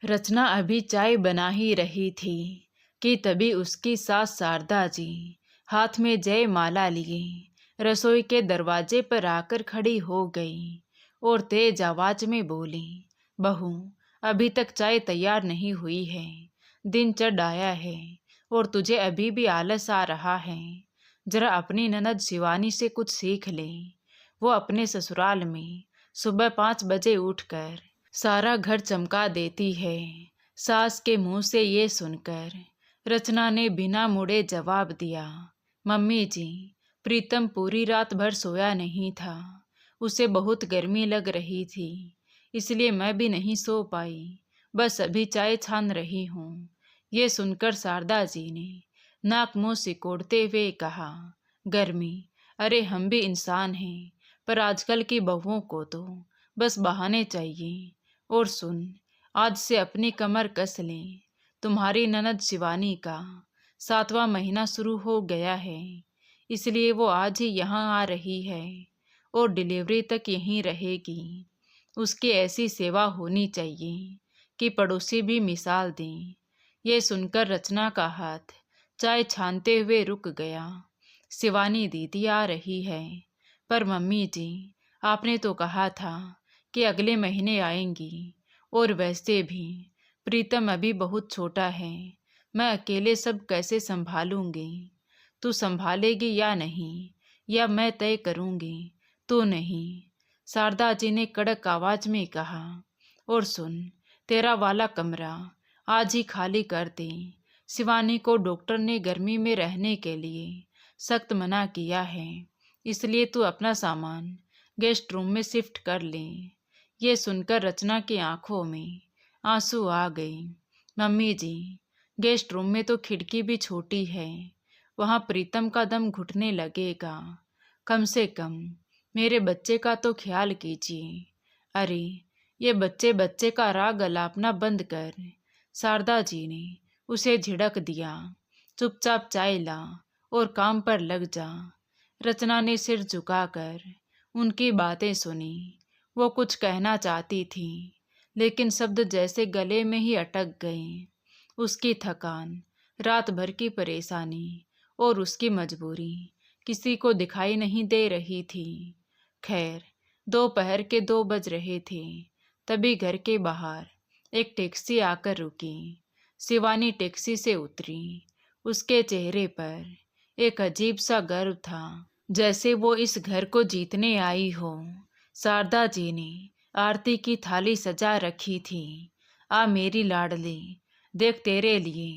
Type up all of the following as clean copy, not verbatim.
रचना अभी चाय बना ही रही थी कि तभी उसकी सास शारदा जी हाथ में जय माला लिए रसोई के दरवाजे पर आकर खड़ी हो गई और तेज आवाज में बोली, बहू, अभी तक चाय तैयार नहीं हुई है। दिन चढ़ आया है और तुझे अभी भी आलस आ रहा है। जरा अपनी ननद शिवानी से कुछ सीख ले। वो अपने ससुराल में सुबह 5 बजे उठकर सारा घर चमका देती है। सास के मुंह से ये सुनकर रचना ने बिना मुड़े जवाब दिया, मम्मी जी, प्रीतम पूरी रात भर सोया नहीं था। उसे बहुत गर्मी लग रही थी, इसलिए मैं भी नहीं सो पाई। बस अभी चाय छान रही हूँ। ये सुनकर शारदा जी ने नाक मुंह सिकोड़ते हुए कहा, गर्मी? अरे हम भी इंसान हैं, पर आजकल की बहुओं को तो बस बहाने चाहिए। और सुन, आज से अपनी कमर कस ले। तुम्हारी ननद शिवानी का 7वां महीना शुरू हो गया है, इसलिए वो आज ही यहाँ आ रही है और डिलीवरी तक यहीं रहेगी। उसकी ऐसी सेवा होनी चाहिए कि पड़ोसी भी मिसाल दें। ये सुनकर रचना का हाथ चाय छानते हुए रुक गया। शिवानी दीदी आ रही है, पर मम्मी जी, आपने तो कहा था कि अगले महीने आएंगी। और वैसे भी प्रीतम अभी बहुत छोटा है, मैं अकेले सब कैसे संभालूंगी? तू संभालेगी या नहीं, या मैं तय करूंगी? तू नहीं, शारदा जी ने कड़क आवाज में कहा। और सुन, तेरा वाला कमरा आज ही खाली कर दे। शिवानी को डॉक्टर ने गर्मी में रहने के लिए सख्त मना किया है, इसलिए तू अपना सामान गेस्ट रूम में शिफ्ट कर ले। ये सुनकर रचना की आंखों में आंसू आ गए। मम्मी जी, गेस्ट रूम में तो खिड़की भी छोटी है, वहां प्रीतम का दम घुटने लगेगा। कम से कम मेरे बच्चे का तो ख्याल कीजिए। अरे, ये बच्चे बच्चे का राग अलापना बंद कर। शारदा जी ने उसे झिड़क दिया, चुपचाप चाय ला और काम पर लग जा। रचना ने सिर झुकाकर उनकी बातें सुनी। वो कुछ कहना चाहती थी, लेकिन शब्द जैसे गले में ही अटक गए। उसकी थकान, रात भर की परेशानी और उसकी मजबूरी किसी को दिखाई नहीं दे रही थी। खैर, दोपहर के 2 बज रहे थे, तभी घर के बाहर एक टैक्सी आकर रुकी। शिवानी टैक्सी से उतरी। उसके चेहरे पर एक अजीब सा गर्व था, जैसे वो इस घर को जीतने आई हो। शारदा जी ने आरती की थाली सजा रखी थी। आ मेरी लाडली, देख तेरे लिए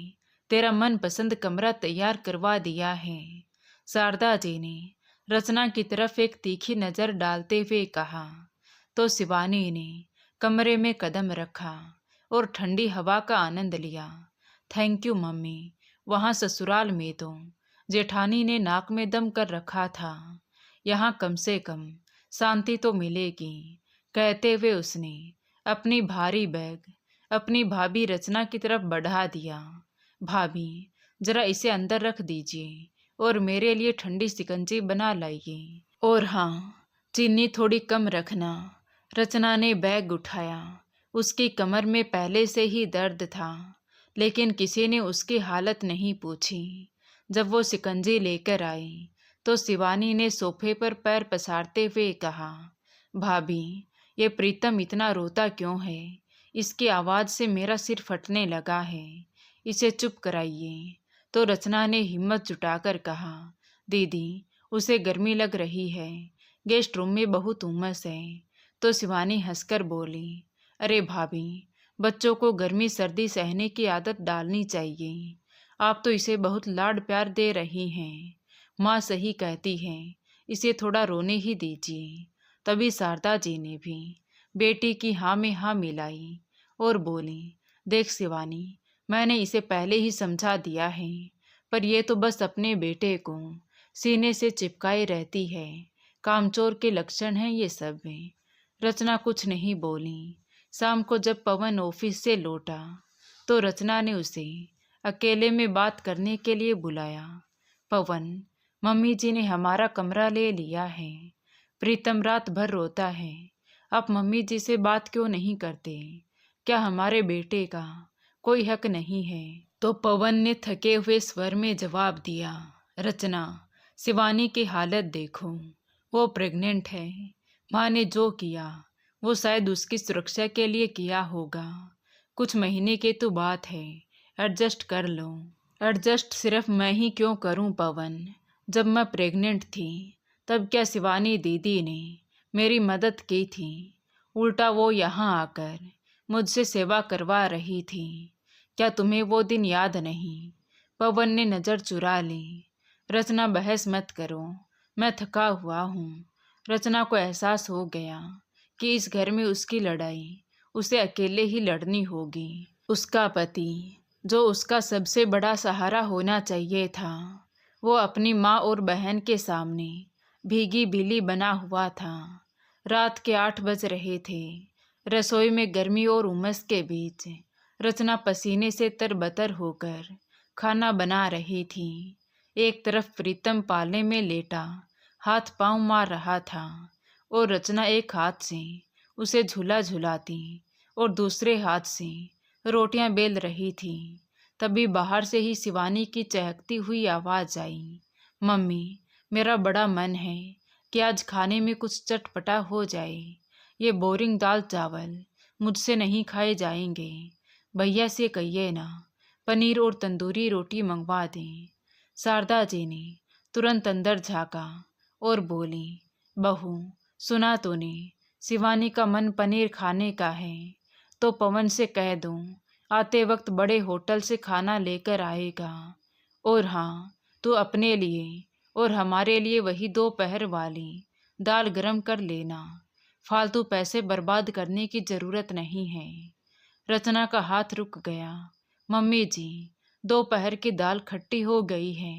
तेरा मनपसंद कमरा तैयार करवा दिया है। शारदा जी ने रचना की तरफ एक तीखी नजर डालते हुए कहा, तो शिवानी ने कमरे में कदम रखा और ठंडी हवा का आनंद लिया। Thank you mummy. वहां ससुराल में तो जेठानी ने नाक में दम कर रखा था, यहाँ कम से कम शांति तो मिलेगी, कहते हुए उसने अपनी भारी बैग अपनी भाभी रचना की तरफ बढ़ा दिया। भाभी, जरा इसे अंदर रख दीजिए और मेरे लिए ठंडी शिकंजी बना लाइए। और हाँ, चीनी थोड़ी कम रखना। रचना ने बैग उठाया। उसकी कमर में पहले से ही दर्द था, लेकिन किसी ने उसकी हालत नहीं पूछी। जब वो शिकंजी लेकर आई तो शिवानी ने सोफे पर पैर पसारते हुए कहा, भाभी, ये प्रीतम इतना रोता क्यों है? इसकी आवाज़ से मेरा सिर फटने लगा है, इसे चुप कराइए। तो रचना ने हिम्मत जुटाकर कहा, दीदी, उसे गर्मी लग रही है, गेस्ट रूम में बहुत उमस है। तो शिवानी हंसकर बोली, अरे भाभी, बच्चों को गर्मी सर्दी सहने की आदत डालनी चाहिए। आप तो इसे बहुत लाड प्यार दे रही हैं। माँ सही कहती है, इसे थोड़ा रोने ही दीजिए। तभी शारदा जी ने भी बेटी की हाँ में हाँ मिलाई और बोली, देख शिवानी, मैंने इसे पहले ही समझा दिया है, पर यह तो बस अपने बेटे को सीने से चिपकाए रहती है। कामचोर के लक्षण हैं ये सब में। रचना कुछ नहीं बोली। शाम को जब पवन ऑफिस से लौटा तो रचना ने उसे अकेले में बात करने के लिए बुलाया। पवन, मम्मी जी ने हमारा कमरा ले लिया है। प्रीतम रात भर रोता है, आप मम्मी जी से बात क्यों नहीं करते? क्या हमारे बेटे का कोई हक नहीं है? तो पवन ने थके हुए स्वर में जवाब दिया, रचना, शिवानी की हालत देखो, वो प्रेग्नेंट है। माँ ने जो किया वो शायद उसकी सुरक्षा के लिए किया होगा। कुछ महीने की तो बात है, एडजस्ट कर लो। एडजस्ट सिर्फ मैं ही क्यों करूं पवन? जब मैं प्रेग्नेंट थी तब क्या शिवानी दीदी ने मेरी मदद की थी? उल्टा वो यहाँ आकर मुझसे सेवा करवा रही थी। क्या तुम्हें वो दिन याद नहीं? पवन ने नज़र चुरा ली। रचना, बहस मत करो, मैं थका हुआ हूँ। रचना को एहसास हो गया कि इस घर में उसकी लड़ाई उसे अकेले ही लड़नी होगी। उसका पति, जो उसका सबसे बड़ा सहारा होना चाहिए था, वो अपनी माँ और बहन के सामने भीगी बिल्ली बना हुआ था। रात के 8 बज रहे थे। रसोई में गर्मी और उमस के बीच रचना पसीने से तरबतर होकर खाना बना रही थी। एक तरफ प्रीतम पाले में लेटा हाथ पांव मार रहा था और रचना एक हाथ से उसे झूला झुलाती और दूसरे हाथ से रोटियां बेल रही थी। तभी बाहर से ही शिवानी की चहकती हुई आवाज आई, मम्मी, मेरा बड़ा मन है कि आज खाने में कुछ चटपटा हो जाए। ये बोरिंग दाल चावल मुझसे नहीं खाए जाएंगे। भैया से कहिए ना, पनीर और तंदूरी रोटी मंगवा दें। शारदा जी ने तुरंत अंदर झांका और बोली, बहू, सुना तूने? शिवानी का मन पनीर खाने का है, तो पवन से कह दूं आते वक्त बड़े होटल से खाना लेकर आएगा। और हाँ, तू अपने लिए और हमारे लिए वही दोपहर वाली दाल गरम कर लेना। फालतू पैसे बर्बाद करने की ज़रूरत नहीं है। रचना का हाथ रुक गया। मम्मी जी, दोपहर की दाल खट्टी हो गई है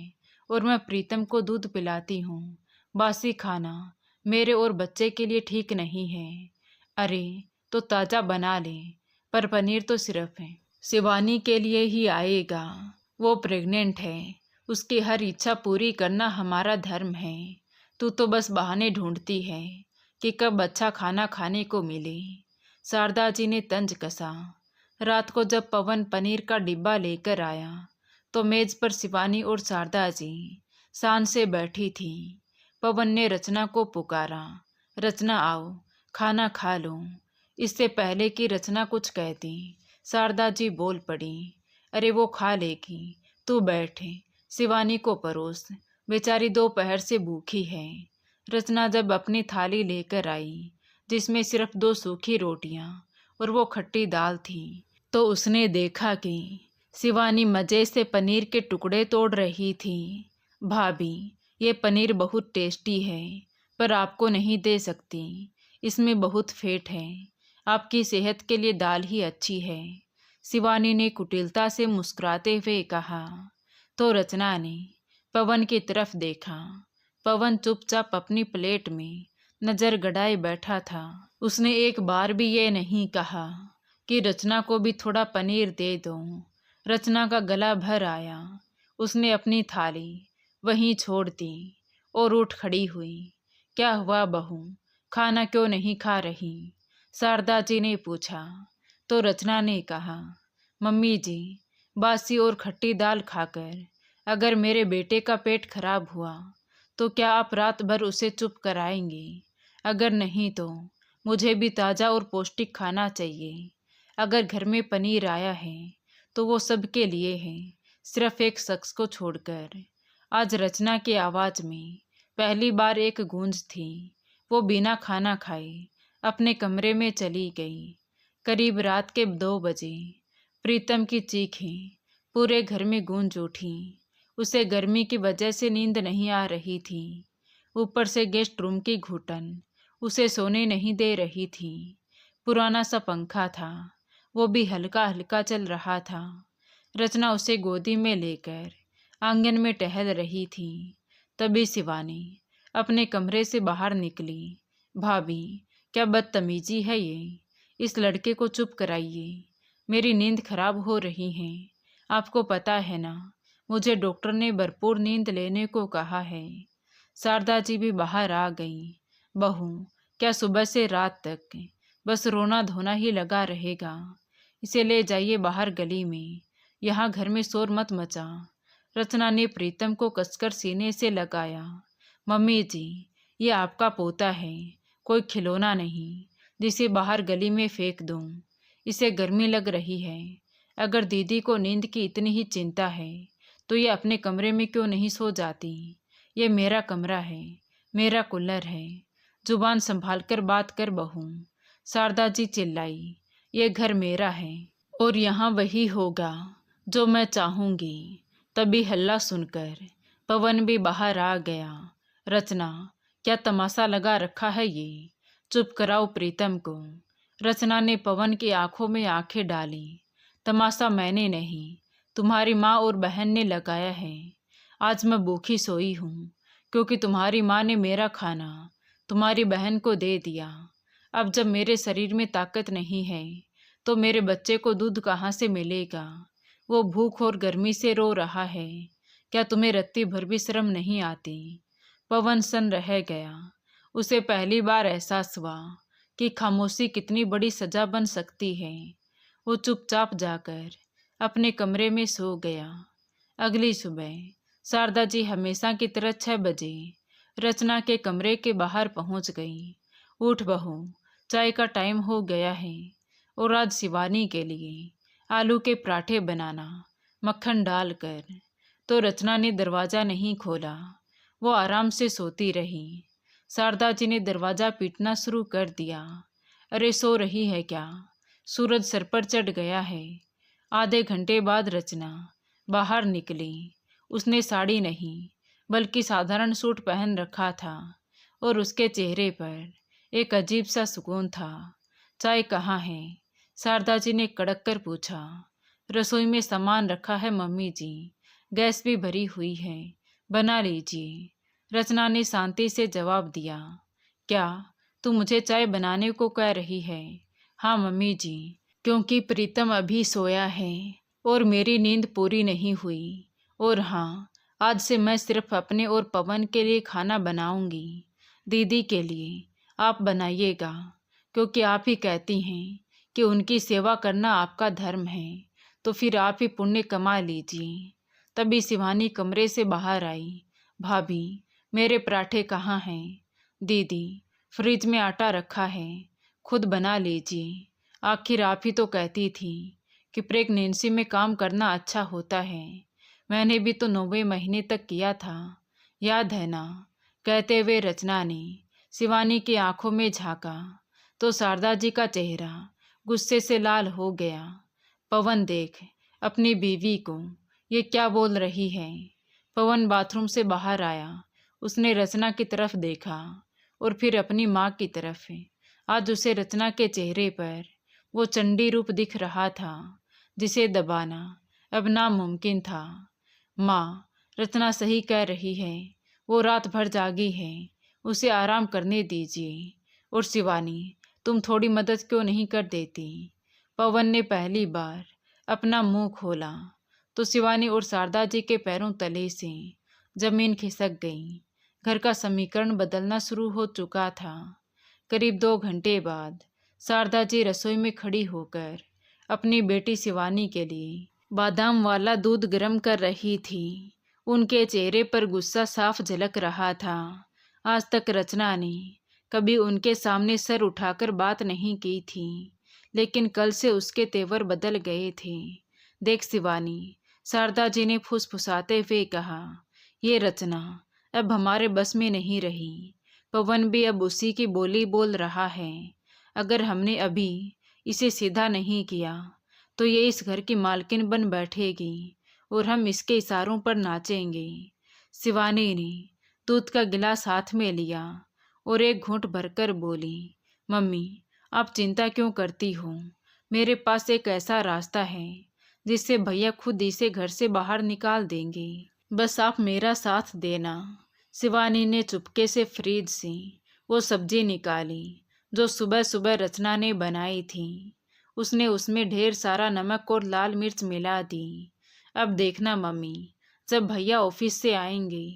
और मैं प्रीतम को दूध पिलाती हूँ। बासी खाना मेरे और बच्चे के लिए ठीक नहीं है। अरे, तो ताज़ा बना ले, पर पनीर तो सिर्फ है शिवानी के लिए ही आएगा। वो प्रेग्नेंट है, उसकी हर इच्छा पूरी करना हमारा धर्म है। तू तो बस बहाने ढूंढती है कि कब अच्छा खाना खाने को मिले। शारदा जी ने तंज कसा। रात को जब पवन पनीर का डिब्बा लेकर आया तो मेज पर शिवानी और शारदा जी शान से बैठी थी। पवन ने रचना को पुकारा, रचना आओ, खाना खा लो। इससे पहले कि रचना कुछ कहती, शारदा जी बोल पड़ी, अरे वो खा लेगी, तू बैठे, शिवानी को परोस, बेचारी दोपहर से भूखी है। रचना जब अपनी थाली लेकर आई, जिसमें सिर्फ 2 सूखी रोटियां और वो खट्टी दाल थी, तो उसने देखा कि शिवानी मज़े से पनीर के टुकड़े तोड़ रही थी। भाभी, ये पनीर बहुत टेस्टी है, पर आपको नहीं दे सकती, इसमें बहुत फैट है। आपकी सेहत के लिए दाल ही अच्छी है। शिवानी ने कुटिलता से मुस्कुराते हुए कहा। तो रचना ने पवन की तरफ देखा। पवन चुपचाप अपनी प्लेट में नज़र गड़ाए बैठा था। उसने एक बार भी ये नहीं कहा कि रचना को भी थोड़ा पनीर दे दो। रचना का गला भर आया। उसने अपनी थाली वहीं छोड़ दी और उठ खड़ी हुई। क्या हुआ बहू, खाना क्यों नहीं खा रही? शारदा जी ने पूछा। तो रचना ने कहा, मम्मी जी, बासी और खट्टी दाल खाकर अगर मेरे बेटे का पेट खराब हुआ तो क्या आप रात भर उसे चुप कराएंगी? अगर नहीं तो मुझे भी ताज़ा और पौष्टिक खाना चाहिए। अगर घर में पनीर आया है तो वो सबके लिए है, सिर्फ एक शख्स को छोड़कर। आज रचना की आवाज़ में पहली बार एक गूंज थी। वो बिना खाना खाए अपने कमरे में चली गई। करीब रात के 2 बजे प्रीतम की चीखें पूरे घर में गूंज उठी। उसे गर्मी की वजह से नींद नहीं आ रही थी। ऊपर से गेस्ट रूम की घुटन उसे सोने नहीं दे रही थी। पुराना सा पंखा था, वो भी हल्का हल्का चल रहा था। रचना उसे गोदी में लेकर आंगन में टहल रही थी। तभी शिवानी अपने कमरे से बाहर निकली। भाभी, क्या बदतमीजी है ये? इस लड़के को चुप कराइए, मेरी नींद खराब हो रही है। आपको पता है ना, मुझे डॉक्टर ने भरपूर नींद लेने को कहा है। शारदा जी भी बाहर आ गई। बहू, क्या सुबह से रात तक बस रोना धोना ही लगा रहेगा? इसे ले जाइए बाहर गली में, यहाँ घर में शोर मत मचा। रचना ने प्रीतम को कसकर सीने से लगाया। मम्मी जी, ये आपका पोता है, कोई खिलौना नहीं जिसे बाहर गली में फेंक दूं। इसे गर्मी लग रही है। अगर दीदी को नींद की इतनी ही चिंता है तो ये अपने कमरे में क्यों नहीं सो जाती। ये मेरा कमरा है, मेरा कूलर है। जुबान संभाल कर बात कर बहू, शारदा जी चिल्लाई। ये घर मेरा है और यहाँ वही होगा जो मैं चाहूँगी। तभी हल्ला सुनकर पवन भी बाहर आ गया। रचना, क्या तमाशा लगा रखा है ये? चुप कराओ प्रीतम को। रचना ने पवन की आंखों में आंखें डाली। तमाशा मैंने नहीं, तुम्हारी माँ और बहन ने लगाया है। आज मैं भूखी सोई हूँ क्योंकि तुम्हारी माँ ने मेरा खाना तुम्हारी बहन को दे दिया। अब जब मेरे शरीर में ताकत नहीं है तो मेरे बच्चे को दूध कहाँ से मिलेगा? वो भूख और गर्मी से रो रहा है। क्या तुम्हें रत्ती भर भी शर्म नहीं आती? पवन सन रह गया। उसे पहली बार एहसास हुआ कि खामोशी कितनी बड़ी सजा बन सकती है। वो चुपचाप जाकर अपने कमरे में सो गया। अगली सुबह शारदा जी हमेशा की तरह 6 बजे रचना के कमरे के बाहर पहुंच गई। उठ बहू, चाय का टाइम हो गया है और आज शिवानी के लिए आलू के पराठे बनाना, मक्खन डालकर। तो रचना ने दरवाज़ा नहीं खोला, वो आराम से सोती रही। शारदा जी ने दरवाज़ा पीटना शुरू कर दिया। अरे सो रही है क्या? सूरज सर पर चढ़ गया है। आधे घंटे बाद रचना बाहर निकली। उसने साड़ी नहीं बल्कि साधारण सूट पहन रखा था और उसके चेहरे पर एक अजीब सा सुकून था। चाय कहाँ है? शारदा जी ने कड़क कर पूछा। रसोई में सामान रखा है मम्मी जी, गैस भी भरी हुई है, बना लीजिए। रचना ने शांति से जवाब दिया। क्या तू मुझे चाय बनाने को कह रही है? हाँ मम्मी जी, क्योंकि प्रीतम अभी सोया है और मेरी नींद पूरी नहीं हुई। और हाँ, आज से मैं सिर्फ अपने और पवन के लिए खाना बनाऊंगी। दीदी के लिए आप बनाइएगा, क्योंकि आप ही कहती हैं कि उनकी सेवा करना आपका धर्म है, तो फिर आप ही पुण्य कमा लीजिए। तभी शिवानी कमरे से बाहर आई। भाभी, मेरे पराठे कहाँ हैं? दीदी, फ्रिज में आटा रखा है, खुद बना लीजिए। आखिर आप ही तो कहती थी कि प्रेगनेंसी में काम करना अच्छा होता है। मैंने भी तो 9वें महीने तक किया था, याद है ना? कहते हुए रचना ने शिवानी की आंखों में झांका तो शारदा जी का चेहरा गुस्से से लाल हो गया। पवन देख अपनी बीवी को, ये क्या बोल रही है? पवन बाथरूम से बाहर आया। उसने रचना की तरफ देखा और फिर अपनी माँ की तरफ। आज उसे रचना के चेहरे पर वो चंडी रूप दिख रहा था जिसे दबाना अब नामुमकिन था। माँ, रचना सही कह रही है, वो रात भर जागी है, उसे आराम करने दीजिए। और शिवानी, तुम थोड़ी मदद क्यों नहीं कर देती? पवन ने पहली बार अपना मुंह खोला तो शिवानी और शारदा जी के पैरों तले से जमीन खिसक गई। घर का समीकरण बदलना शुरू हो चुका था। करीब 2 घंटे बाद शारदा जी रसोई में खड़ी होकर अपनी बेटी शिवानी के लिए बादाम वाला दूध गर्म कर रही थी। उनके चेहरे पर गुस्सा साफ झलक रहा था। आज तक रचना ने कभी उनके सामने सर उठाकर बात नहीं की थी, लेकिन कल से उसके तेवर बदल गए थे। देख शिवानी, शारदा जी ने फुसफुसाते हुए कहा, ये रचना अब हमारे बस में नहीं रही। पवन भी अब उसी की बोली बोल रहा है। अगर हमने अभी इसे सीधा नहीं किया तो ये इस घर की मालकिन बन बैठेगी और हम इसके इशारों पर नाचेंगे। शिवानी ने दूध का गिलास हाथ में लिया और एक घूंट भरकर बोली, मम्मी, आप चिंता क्यों करती हो? मेरे पास एक ऐसा रास्ता है जिससे भैया खुद इसे घर से बाहर निकाल देंगे। बस आप मेरा साथ देना। शिवानी ने चुपके से फ्रिज से वो सब्जी निकाली जो सुबह सुबह रचना ने बनाई थी। उसने उसमें ढेर सारा नमक और लाल मिर्च मिला दी। अब देखना मम्मी, जब भैया ऑफिस से आएंगे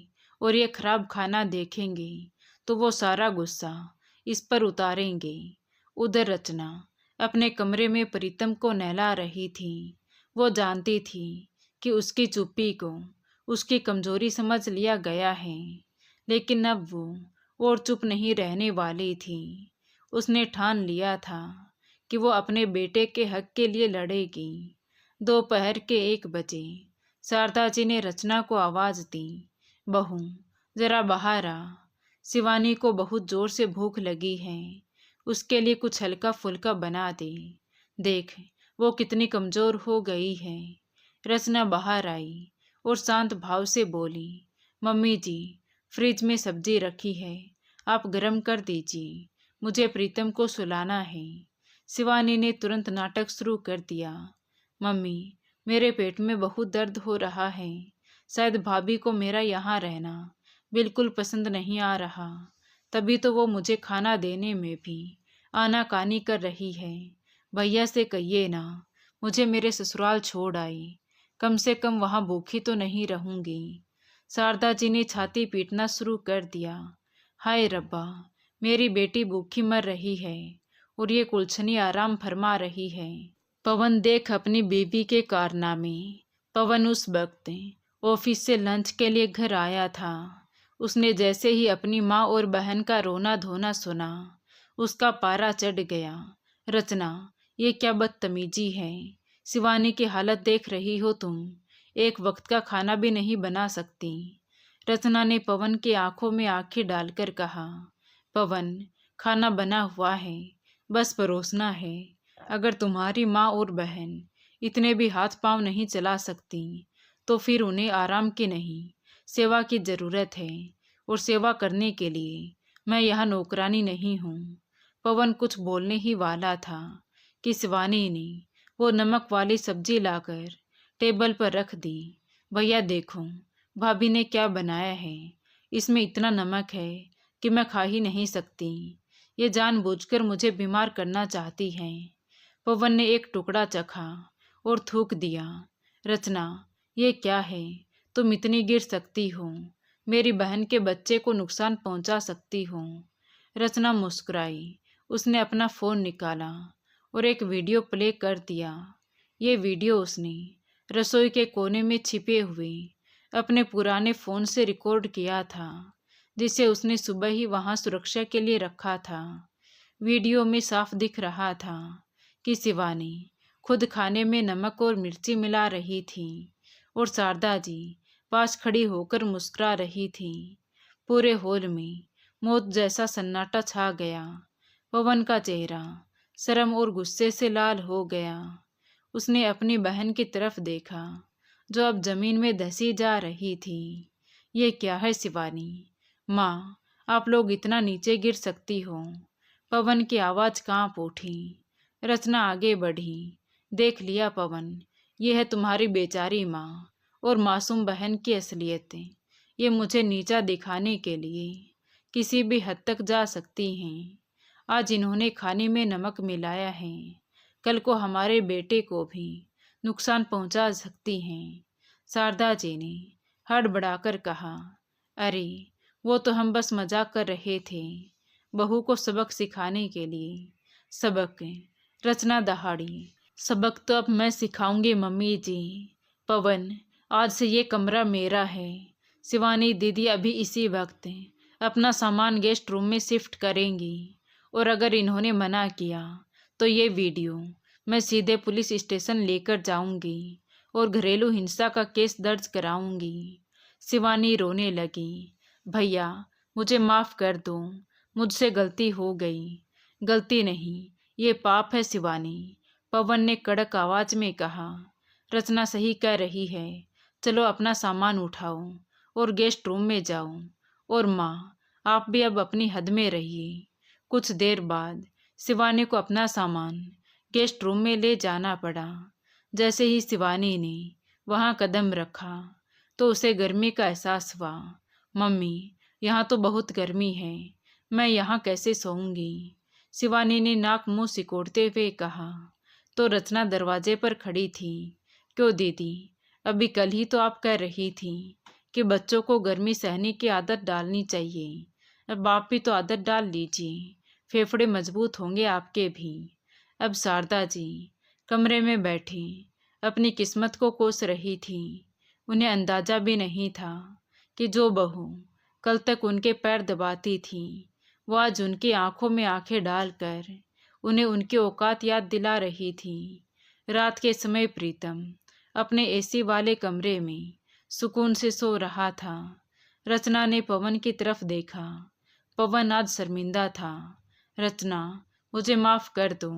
और ये खराब खाना देखेंगे तो वो सारा गुस्सा इस पर उतारेंगे। उधर रचना अपने कमरे में प्रीतम को नहला रही थी। वो जानती थी कि उसकी चुप्पी को उसकी कमजोरी समझ लिया गया है, लेकिन अब वो और चुप नहीं रहने वाली थी। उसने ठान लिया था कि वो अपने बेटे के हक के लिए लड़ेगी। दोपहर के 1 बजे शारदा जी ने रचना को आवाज दी, बहू जरा बाहर आ। शिवानी को बहुत जोर से भूख लगी है, उसके लिए कुछ हल्का फुल्का बना दे। देख वो कितनी कमजोर हो गई है। रचना बाहर आई और शांत भाव से बोली, मम्मी जी फ्रिज में सब्जी रखी है, आप गरम कर दीजिए, मुझे प्रीतम को सुलाना है। शिवानी ने तुरंत नाटक शुरू कर दिया, मम्मी मेरे पेट में बहुत दर्द हो रहा है, शायद भाभी को मेरा यहाँ रहना बिल्कुल पसंद नहीं आ रहा, तभी तो वो मुझे खाना देने में भी आनाकानी कर रही है। भैया से कहिए ना मुझे मेरे ससुराल छोड़ आई, कम से कम वहाँ भूखी तो नहीं रहूंगी। शारदा जी ने छाती पीटना शुरू कर दिया, हाय रब्बा मेरी बेटी भूखी मर रही है और ये कुलछनी आराम फरमा रही है। पवन देख अपनी बीवी के कारनामे। पवन उस वक्त ऑफिस से लंच के लिए घर आया था। उसने जैसे ही अपनी माँ और बहन का रोना धोना सुना, उसका पारा चढ़ गया। रचना ये क्या बदतमीजी है, शिवानी की हालत देख रही हो तुम, एक वक्त का खाना भी नहीं बना सकती। रचना ने पवन की आंखों में आंखें डालकर कहा, पवन खाना बना हुआ है, बस परोसना है। अगर तुम्हारी माँ और बहन इतने भी हाथ पांव नहीं चला सकती तो फिर उन्हें आराम की नहीं सेवा की जरूरत है, और सेवा करने के लिए मैं यहाँ नौकरानी नहीं हूँ। पवन कुछ बोलने ही वाला था कि शिवानी ने वो नमक वाली सब्जी लाकर टेबल पर रख दी। भैया देखो भाभी ने क्या बनाया है, इसमें इतना नमक है कि मैं खा ही नहीं सकती, ये जानबूझकर मुझे बीमार करना चाहती है। पवन ने एक टुकड़ा चखा और थूक दिया, रचना ये क्या है, तुम इतनी गिर सकती हो, मेरी बहन के बच्चे को नुकसान पहुंचा सकती हो। रचना मुस्कुराई, उसने अपना फ़ोन निकाला और एक वीडियो प्ले कर दिया। ये वीडियो उसने रसोई के कोने में छिपे हुए अपने पुराने फ़ोन से रिकॉर्ड किया था, जिसे उसने सुबह ही वहां सुरक्षा के लिए रखा था। वीडियो में साफ दिख रहा था कि शिवानी खुद खाने में नमक और मिर्ची मिला रही थी और शारदा जी पास खड़ी होकर मुस्कुरा रही थी। पूरे हॉल में मौत जैसा सन्नाटा छा गया। पवन का चेहरा शर्म और गुस्से से लाल हो गया। उसने अपनी बहन की तरफ देखा जो अब जमीन में धंसी जा रही थी। ये क्या है शिवानी, माँ आप लोग इतना नीचे गिर सकती हो। पवन की आवाज़ कांप उठी। रचना आगे बढ़ी, देख लिया पवन, ये है तुम्हारी बेचारी माँ और मासूम बहन की असलियत। ये मुझे नीचा दिखाने के लिए किसी भी हद तक जा सकती हैं। आज इन्होंने खाने में नमक मिलाया है, कल को हमारे बेटे को भी नुकसान पहुंचा सकती हैं। शारदा जी ने हड़बड़ाकर कहा, अरे वो तो हम बस मजाक कर रहे थे, बहू को सबक सिखाने के लिए। सबक? रचना दहाड़ी, सबक तो अब मैं सिखाऊंगी मम्मी जी। पवन आज से ये कमरा मेरा है। शिवानी दीदी अभी इसी वक्त अपना सामान गेस्ट रूम में शिफ्ट करेंगी, और अगर इन्होंने मना किया तो ये वीडियो मैं सीधे पुलिस स्टेशन लेकर जाऊंगी और घरेलू हिंसा का केस दर्ज कराऊंगी। शिवानी रोने लगी, भैया मुझे माफ़ कर दो, मुझसे गलती हो गई। गलती नहीं, ये पाप है शिवानी, पवन ने कड़क आवाज में कहा। रचना सही कह रही है, चलो अपना सामान उठाओ और गेस्ट रूम में जाओ, और माँ आप भी अब अपनी हद में रहिए। कुछ देर बाद शिवानी को अपना सामान गेस्ट रूम में ले जाना पड़ा। जैसे ही शिवानी ने वहाँ कदम रखा तो उसे गर्मी का एहसास हुआ। मम्मी यहाँ तो बहुत गर्मी है, मैं यहाँ कैसे सोऊंगी। शिवानी ने नाक मुंह सिकोड़ते हुए कहा। तो रचना दरवाजे पर खड़ी थी। क्यों दीदी, अभी कल ही तो आप कह रही थी कि बच्चों को गर्मी सहने की आदत डालनी चाहिए। अब आप भी तो आदत डाल लीजिए, फेफड़े मजबूत होंगे आपके भी। अब शारदा जी कमरे में बैठी अपनी किस्मत को कोस रही थी। उन्हें अंदाजा भी नहीं था कि जो बहू कल तक उनके पैर दबाती थी वो आज उनकी आंखों में आंखें डालकर उन्हें उनकी औकात याद दिला रही थी। रात के समय प्रीतम अपने एसी वाले कमरे में सुकून से सो रहा था। रचना ने पवन की तरफ देखा। पवन आज शर्मिंदा था। रचना, मुझे माफ़ कर दो,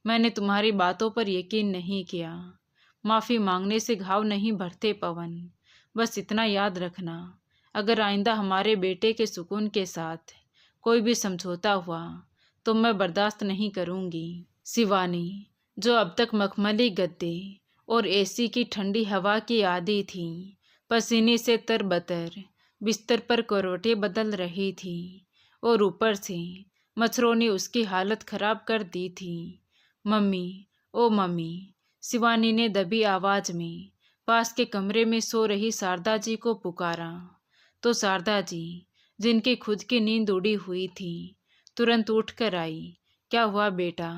मैंने तुम्हारी बातों पर यकीन नहीं किया। माफ़ी मांगने से घाव नहीं भरते पवन। बस इतना याद रखना, अगर आइंदा हमारे बेटे के सुकून के साथ कोई भी समझौता हुआ तो मैं बर्दाश्त नहीं करूंगी। शिवानी, जो अब तक मखमली गद्दे और एसी की ठंडी हवा की आदी थी, पसीने से तरबतर बिस्तर पर करवटें बदल रही थी और ऊपर से मच्छरों ने उसकी हालत खराब कर दी थी। मम्मी, ओ मम्मी, शिवानी ने दबी आवाज में पास के कमरे में सो रही शारदा जी को पुकारा तो शारदा जी, जिनकी खुद की नींद उड़ी हुई थी, तुरंत उठकर आई। क्या हुआ बेटा,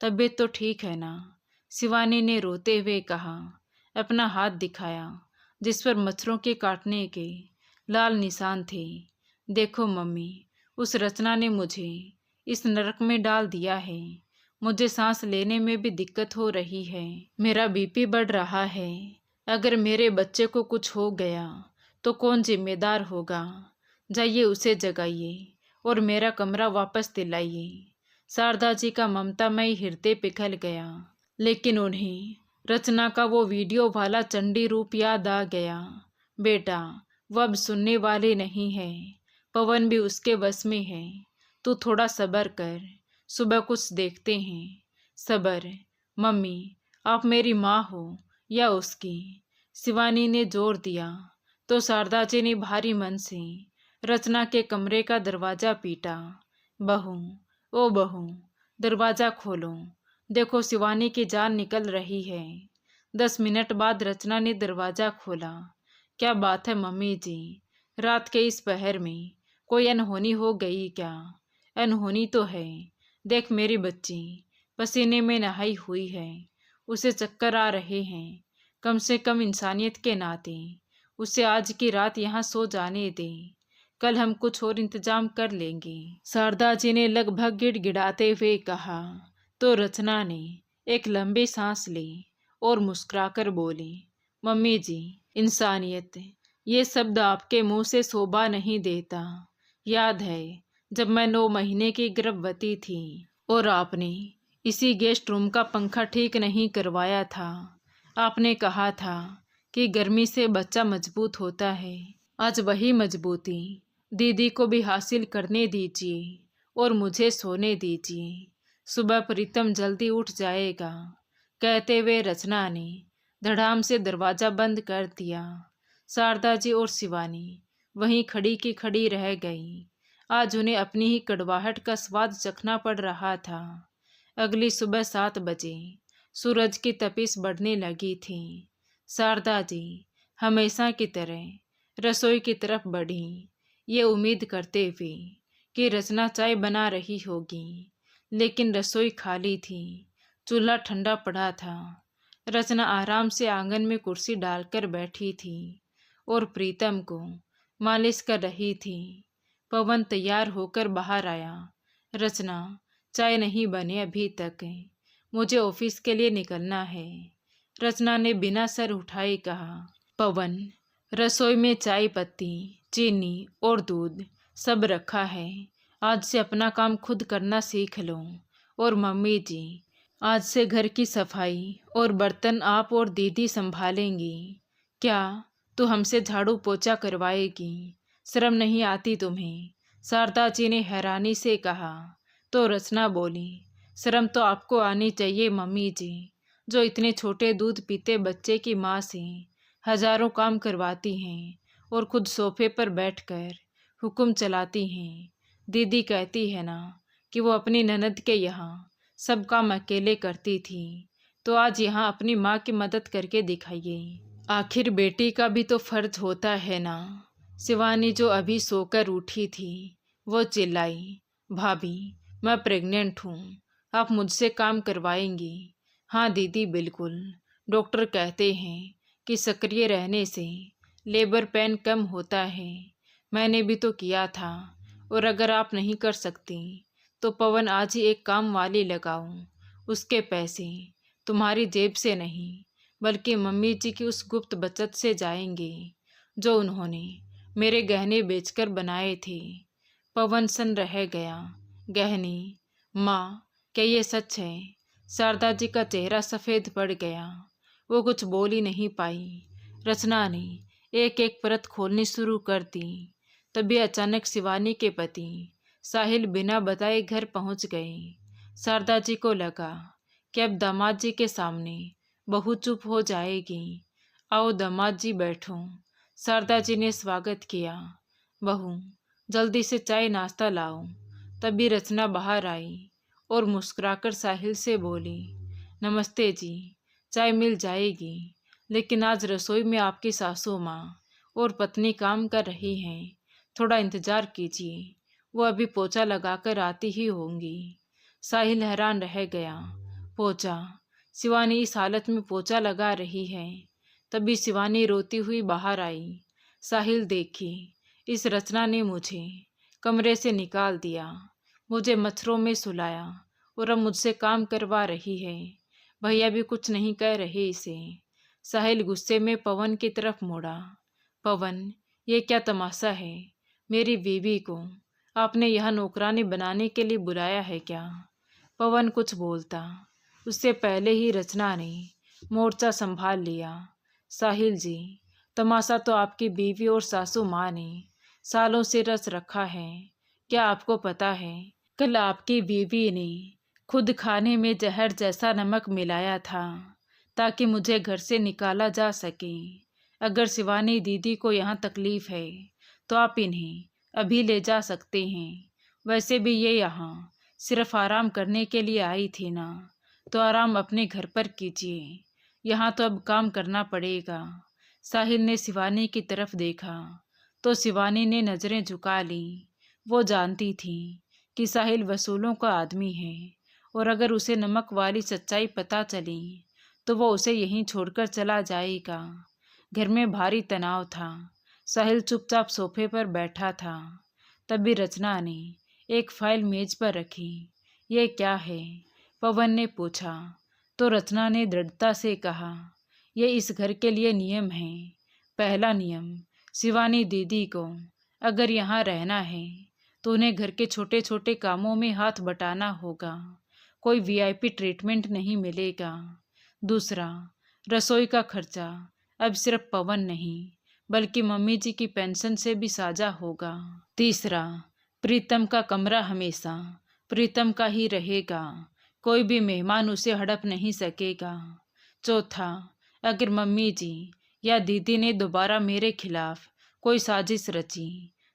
तबीयत तो ठीक है ना? शिवानी ने रोते हुए कहा। अपना हाथ दिखाया जिस पर मच्छरों के काटने के लाल निशान थे। देखो मम्मी, उस रचना ने मुझे इस नरक में डाल दिया है। मुझे सांस लेने में भी दिक्कत हो रही है। मेरा बीपी बढ़ रहा है। अगर मेरे बच्चे को कुछ हो गया तो कौन जिम्मेदार होगा? जाइए उसे जगाइए और मेरा कमरा वापस दिलाइए। शारदा जी का ममतामयी हृदय पिघल गया, लेकिन उन्हें रचना का वो वीडियो वाला चंडी रूप याद आ गया। बेटा, वो अब सुनने वाली नहीं है। पवन भी उसके वश में है। तू थोड़ा सब्र कर, सुबह कुछ देखते हैं। सब्र? मम्मी, आप मेरी माँ हो या उसकी? शिवानी ने जोर दिया तो शारदा जी ने भारी मन से रचना के कमरे का दरवाजा पीटा। बहू, ओ बहू, दरवाजा खोलो। देखो शिवानी की जान निकल रही है। 10 मिनट बाद रचना ने दरवाजा खोला। क्या बात है मम्मी जी, रात के इस पहर में कोई अनहोनी हो गई क्या? अनहोनी तो है। देख मेरी बच्ची पसीने में नहाई हुई है, उसे चक्कर आ रहे हैं। कम से कम इंसानियत के नाते उसे आज की रात यहाँ सो जाने दे। कल हम कुछ और इंतजाम कर लेंगे। शारदा जी ने लगभग गिड़गिड़ाते हुए कहा तो रचना ने एक लंबी सांस ली और मुस्कुराकर बोली, मम्मी जी, इंसानियत, ये शब्द आपके मुंह से शोभा नहीं देता। याद है जब मैं 9 महीने की गर्भवती थी और आपने इसी गेस्ट रूम का पंखा ठीक नहीं करवाया था। आपने कहा था कि गर्मी से बच्चा मजबूत होता है। आज वही मजबूती दीदी को भी हासिल करने दीजिए और मुझे सोने दीजिए। सुबह प्रीतम जल्दी उठ जाएगा। कहते हुए रचना ने धड़ाम से दरवाजा बंद कर दिया। शारदा जी और शिवानी वहीं खड़ी की खड़ी रह गई। आज उन्हें अपनी ही कड़वाहट का स्वाद चखना पड़ रहा था। अगली सुबह 7 बजे सूरज की तपिश बढ़ने लगी थी। शारदा जी हमेशा की तरह रसोई की तरफ बढ़ी, ये उम्मीद करते हुए कि रचना चाय बना रही होगी, लेकिन रसोई खाली थी। चूल्हा ठंडा पड़ा था। रचना आराम से आंगन में कुर्सी डालकर बैठी थी और प्रीतम को मालिश कर रही थी। पवन तैयार होकर बाहर आया। रचना, चाय नहीं बने अभी तक, मुझे ऑफिस के लिए निकलना है। रचना ने बिना सर उठाए कहा। पवन, रसोई में चाय पत्ती, चीनी और दूध सब रखा है। आज से अपना काम खुद करना सीख लो। और मम्मी जी, आज से घर की सफाई और बर्तन आप और दीदी संभालेंगी। क्या तू हमसे झाड़ू पोछा करवाएगी? शर्म नहीं आती तुम्हें? शारदा जी ने हैरानी से कहा तो रचना बोली, शर्म तो आपको आनी चाहिए मम्मी जी, जो इतने छोटे दूध पीते बच्चे की माँ से हजारों काम करवाती हैं और खुद सोफे पर बैठकर हुक्म चलाती हैं। दीदी कहती है ना कि वो अपनी ननद के यहाँ सब काम अकेले करती थी, तो आज यहाँ अपनी माँ की मदद करके दिखाइए। आखिर बेटी का भी तो फर्ज होता है ना। शिवानी जो अभी सोकर उठी थी वो चिल्लाई, भाभी मैं प्रेग्नेंट हूँ। आप मुझसे काम करवाएंगी? हाँ दीदी बिल्कुल। डॉक्टर कहते हैं कि सक्रिय रहने से लेबर पेन कम होता है। मैंने भी तो किया था। और अगर आप नहीं कर सकती तो पवन आज ही एक काम वाली लगाओ। उसके पैसे तुम्हारी जेब से नहीं बल्कि मम्मी जी की उस गुप्त बचत से जाएंगे जो उन्होंने मेरे गहने बेचकर बनाए थे। पवन सन रह गया। गहने? माँ, क्या ये सच है? शारदा जी का चेहरा सफ़ेद पड़ गया। वो कुछ बोल ही नहीं पाई। रचना ने एक एक परत खोलनी शुरू कर दी। तभी अचानक शिवानी के पति साहिल बिना बताए घर पहुंच गए। शारदा जी को लगा कि अब दामाद जी के सामने बहू चुप हो जाएगी। आओ दामाद जी बैठो। शारदा जी ने स्वागत किया। बहू, जल्दी से चाय नाश्ता लाओ। तभी रचना बाहर आई और मुस्कुराकर साहिल से बोली, नमस्ते जी, चाय मिल जाएगी, लेकिन आज रसोई में आपकी सासू माँ और पत्नी काम कर रही हैं, थोड़ा इंतजार कीजिए, वो अभी पोछा लगाकर आती ही होंगी। साहिल हैरान रह गया। पोछा? शिवानी इस हालत में पोछा लगा रही है? तभी शिवानी रोती हुई बाहर आई। साहिल देखी, इस रचना ने मुझे कमरे से निकाल दिया, मुझे मच्छरों में सुलाया और अब मुझसे काम करवा रही है। भैया भी कुछ नहीं कह रहे इसे। साहिल गुस्से में पवन की तरफ मुड़ा। पवन, ये क्या तमाशा है? मेरी बीवी को आपने यहाँ नौकरानी बनाने के लिए बुलाया है क्या? पवन कुछ बोलता, उससे पहले ही रचना ने मोर्चा संभाल लिया। साहिल जी, तमाशा तो आपकी बीवी और सासू माँ ने सालों से रच रखा है। क्या आपको पता है, कल आपकी बीवी ने खुद खाने में जहर जैसा नमक मिलाया था ताकि मुझे घर से निकाला जा सके। अगर शिवानी दीदी को यहाँ तकलीफ है तो आप इन्हें अभी ले जा सकते हैं। वैसे भी ये यहाँ सिर्फ आराम करने के लिए आई थी ना, तो आराम अपने घर पर कीजिए, यहाँ तो अब काम करना पड़ेगा। साहिल ने शिवानी की तरफ देखा तो शिवानी ने नज़रें झुका ली। वो जानती थी कि साहिल वसूलों का आदमी है और अगर उसे नमक वाली सच्चाई पता चली तो वो उसे यहीं छोड़कर चला जाएगा। घर में भारी तनाव था। साहिल चुपचाप सोफे पर बैठा था। तभी रचना ने एक फाइल मेज पर रखी। ये क्या है? पवन ने पूछा। तो रचना ने दृढ़ता से कहा, यह इस घर के लिए नियम है। पहला नियम, शिवानी दीदी को अगर यहाँ रहना है तो उन्हें घर के छोटे छोटे कामों में हाथ बटाना होगा, कोई वीआईपी ट्रीटमेंट नहीं मिलेगा। दूसरा, रसोई का खर्चा अब सिर्फ पवन नहीं बल्कि मम्मी जी की पेंशन से भी साझा होगा। तीसरा, प्रीतम का कमरा हमेशा प्रीतम का ही रहेगा, कोई भी मेहमान उसे हड़प नहीं सकेगा। चौथा, अगर मम्मी जी या दीदी ने दोबारा मेरे खिलाफ कोई साजिश रची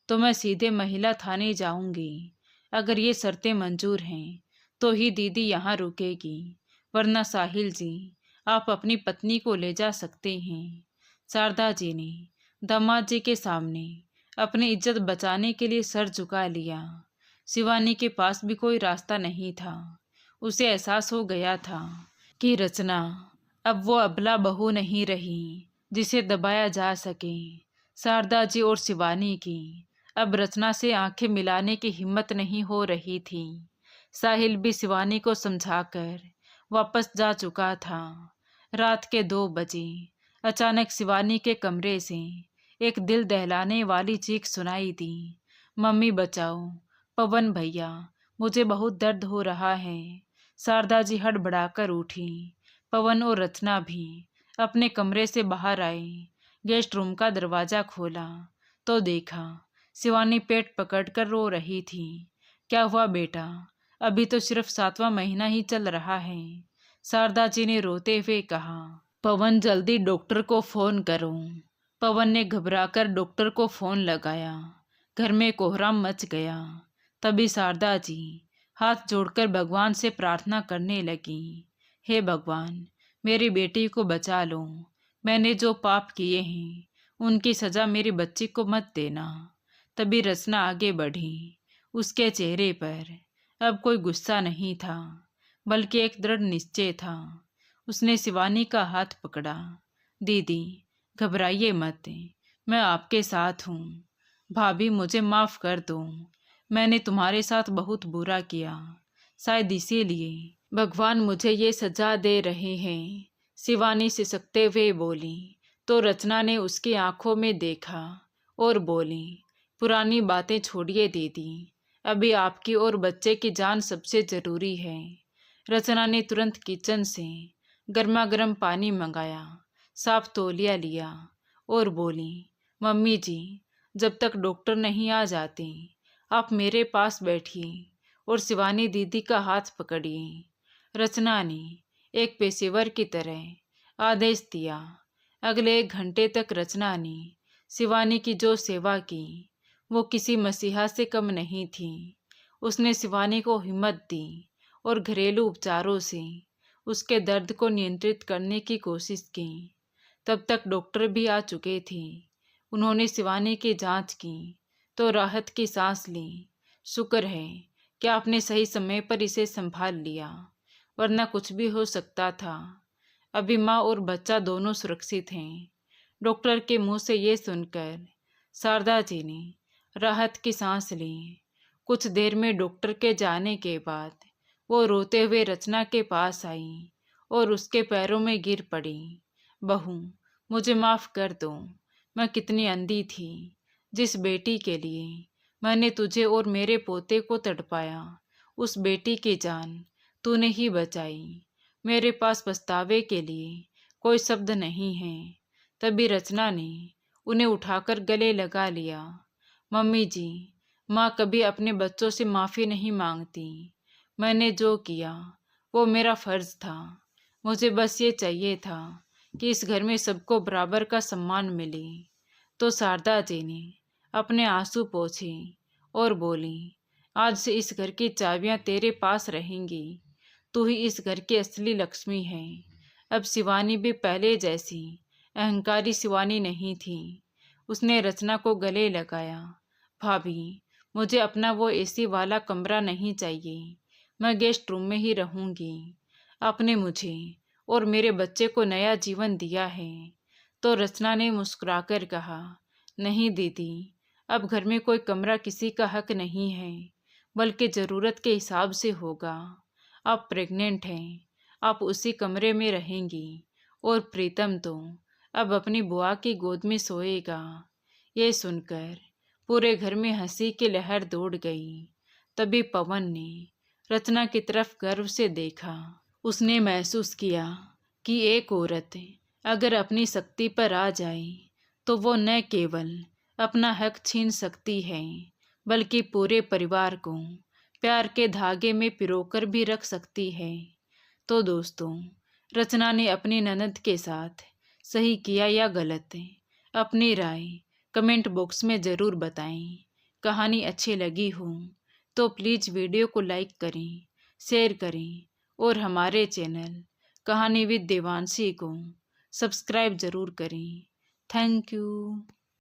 तो मैं सीधे महिला थाने जाऊंगी। अगर ये शर्तें मंजूर हैं तो ही दीदी यहाँ रुकेगी, वरना साहिल जी आप अपनी पत्नी को ले जा सकते हैं। शारदा जी ने दामाद जी के सामने अपनी इज्जत बचाने के लिए सर झुका लिया। शिवानी के पास भी कोई रास्ता नहीं था। उसे एहसास हो गया था कि रचना अब वो अबला बहू नहीं रही जिसे दबाया जा सके। शारदा जी और शिवानी की अब रचना से आंखें मिलाने की हिम्मत नहीं हो रही थी। साहिल भी शिवानी को समझाकर वापस जा चुका था। रात के 2 बजे अचानक शिवानी के कमरे से एक दिल दहलाने वाली चीख सुनाई दी, मम्मी बचाओ, पवन भैया, मुझे बहुत दर्द हो रहा है। शारदा जी हड़बड़ाकर उठी। पवन और रचना भी अपने कमरे से बाहर आए। गेस्ट रूम का दरवाज़ा खोला तो देखा शिवानी पेट पकड़कर रो रही थी। क्या हुआ बेटा? अभी तो सिर्फ 7वां महीना ही चल रहा है। शारदा जी ने रोते हुए कहा। पवन, जल्दी डॉक्टर को फ़ोन करो। पवन ने घबराकर डॉक्टर को फ़ोन लगाया। घर में कोहराम मच गया। तभी शारदा जी हाथ जोड़कर भगवान से प्रार्थना करने लगी, हे भगवान, मेरी बेटी को बचा लो। मैंने जो पाप किए हैं उनकी सज़ा मेरी बच्ची को मत देना। तभी रचना आगे बढ़ी। उसके चेहरे पर अब कोई गुस्सा नहीं था, बल्कि एक दृढ़ निश्चय था। उसने शिवानी का हाथ पकड़ा। दीदी, घबराइए मत, मैं आपके साथ हूँ। भाभी, मुझे माफ़ कर दो, मैंने तुम्हारे साथ बहुत बुरा किया, शायद इसीलिए भगवान मुझे ये सजा दे रहे हैं। शिवानी सिसकते हुए बोली। तो रचना ने उसकी आंखों में देखा और बोली, पुरानी बातें छोड़िए दीदी, अभी आपकी और बच्चे की जान सबसे ज़रूरी है। रचना ने तुरंत किचन से गर्मा गर्म पानी मंगाया, साफ तौलिया लिया और बोली, मम्मी जी, जब तक डॉक्टर नहीं आ जाते आप मेरे पास बैठिए और शिवानी दीदी का हाथ पकड़िए। रचना ने एक पेशेवर की तरह आदेश दिया। अगले 1 घंटे तक रचना ने शिवानी की जो सेवा की वो किसी मसीहा से कम नहीं थी। उसने शिवानी को हिम्मत दी और घरेलू उपचारों से उसके दर्द को नियंत्रित करने की कोशिश की। तब तक डॉक्टर भी आ चुके थे। उन्होंने शिवानी की जांच की तो राहत की सांस ली। शुक्र है कि आपने सही समय पर इसे संभाल लिया, वरना कुछ भी हो सकता था। अभी माँ और बच्चा दोनों सुरक्षित हैं। डॉक्टर के मुंह से ये सुनकर शारदा जी ने राहत की सांस ली। कुछ देर में डॉक्टर के जाने के बाद वो रोते हुए रचना के पास आई और उसके पैरों में गिर पड़ी। बहू, मुझे माफ़ कर दो, मैं कितनी अंधी थी। जिस बेटी के लिए मैंने तुझे और मेरे पोते को तड़पाया, उस बेटी की जान तूने ही बचाई। मेरे पास पछतावे के लिए कोई शब्द नहीं है। तभी रचना ने उन्हें उठाकर गले लगा लिया। मम्मी जी, माँ कभी अपने बच्चों से माफ़ी नहीं मांगती। मैंने जो किया वो मेरा फ़र्ज़ था। मुझे बस ये चाहिए था कि इस घर में सबको बराबर का सम्मान मिले। तो शारदा जी ने अपने आंसू पोंछे और बोली, आज से इस घर की चाबियां तेरे पास रहेंगी। तू ही इस घर की असली लक्ष्मी है। अब शिवानी भी पहले जैसी अहंकारी शिवानी नहीं थी। उसने रचना को गले लगाया। भाभी, मुझे अपना वो एसी वाला कमरा नहीं चाहिए, मैं गेस्ट रूम में ही रहूंगी। आपने मुझे और मेरे बच्चे को नया जीवन दिया है। तो रचना ने मुस्कुराकर कहा, नहीं दीदी, अब घर में कोई कमरा किसी का हक नहीं है, बल्कि ज़रूरत के हिसाब से होगा। आप प्रेग्नेंट हैं, आप उसी कमरे में रहेंगी और प्रीतम तो अब अपनी बुआ की गोद में सोएगा। ये सुनकर पूरे घर में हंसी की लहर दौड़ गई। तभी पवन ने रचना की तरफ गर्व से देखा। उसने महसूस किया कि एक औरत अगर अपनी शक्ति पर आ जाए तो वो न केवल अपना हक छीन सकती है, बल्कि पूरे परिवार को प्यार के धागे में पिरोकर भी रख सकती है। तो दोस्तों, रचना ने अपनी ननद के साथ सही किया या गलत, अपनी राय कमेंट बॉक्स में ज़रूर बताएं। कहानी अच्छी लगी हो तो प्लीज़ वीडियो को लाइक करें, शेयर करें और हमारे चैनल कहानी विद देवांशी को सब्सक्राइब ज़रूर करें। Thank you.